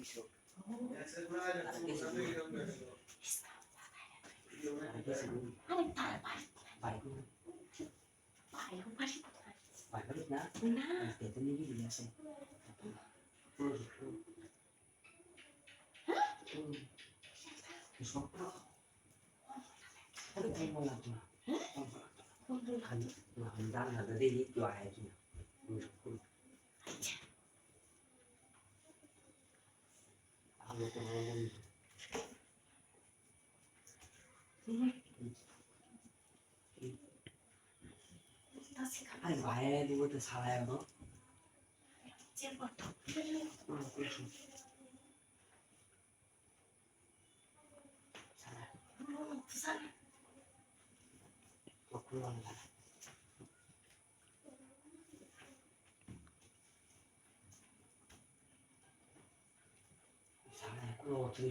কিছু আরে তার ভাই বাইরে ভাই ভাই বাইরে না না তেতে নিবি আছে সব আরে ভাই বলা তো हम दान ना दे ये जो है कि हम लोग तो अरे भाई वो तो साला है वो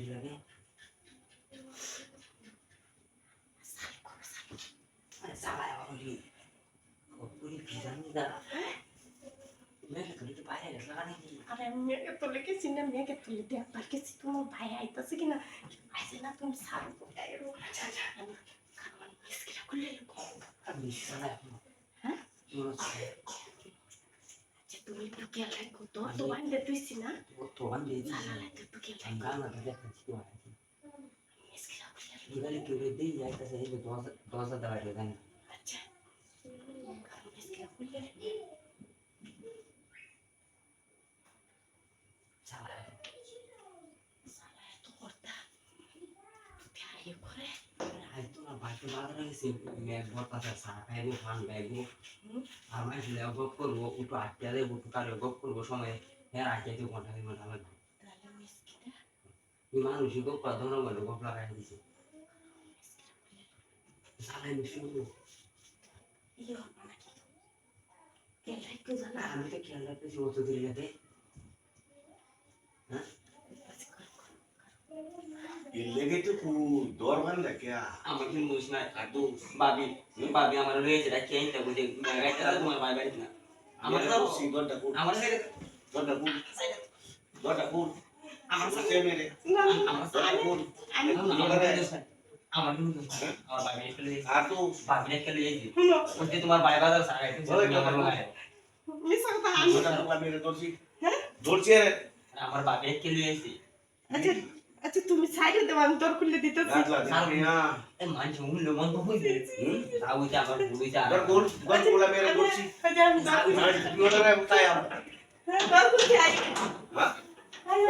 लगे अरे साला है वो पूरी फिजानी दा मैं तो तो बाहर लगाने की अरे मैं के तो लेके सीने मैं के तो लेते पर के सी तुम भाई आई तो से कि ना ऐसे ना तुम साल को गए रो अच्छा खाना इसके को ले लो अब साला है हैं वो अच्छा तुम तो क्या लाइक को तो वन दे तू सी ना तो हम दे दी साला लाइक तो क्या लाइक गाना का देखते क्यों है इसके को ले इधर के वे दे जाए तो सही तो दोस्त दवा दे देंगे अच्छा इसके को ले साला है तो करता तो क्या ये करे आज तो ना बात बात रही से मैं बहुत पता साला है वो फान बैग वो আর মাইস লেগো করব উটো আটকে দেব উটো কারে গপ করব সময় এর আটকে দিও কোনটা দিই মনে হয় তাহলে মিসকিটা এই মানুষই গপ কথা না বলে গপ লাগাই দিছে সালাই মিশু ইয়ে হবে নাকি কে লাইক को জানা আমি তো খেয়াল রাখতেছি ও তো দিলে দে হ্যাঁ इल्लेगे तो कु दौर बन रहा क्या আমার কি মুছ না আদু বাবি আমার রয়েছে এটা কেন তা বুঝে গাইতে তো তোমার ভাই বাড়ি না আমার তো सी दौर डाकू আমার সাথে दौर डाकू আমার সাথে से मेरे আমার दौर डाकू আমি আমার ভাই বাড়ি চলে आ तो বাবি রেখে লয়ে যাই শুনো ওতে তোমার ভাই বাজার সারাই তুমি আমার ভাই মিছা কথা আমি दौर डाकू का मेरे दौर सी হ্যাঁ दौर सी है আমার বাবি রেখে লয়ে যাই আচ্ছা আচ্ছা তুমি সাইডে দেব আমি তোর খুলে দিতেছি रात ला ना এই মানুষ উল্লো মন তো হইছে তাও যা আমার ভুলি যা दौर बोला मेरे दौर सी আচ্ছা আমি क्यों ना रहा है बताया তোর খুলে আই हाँ আই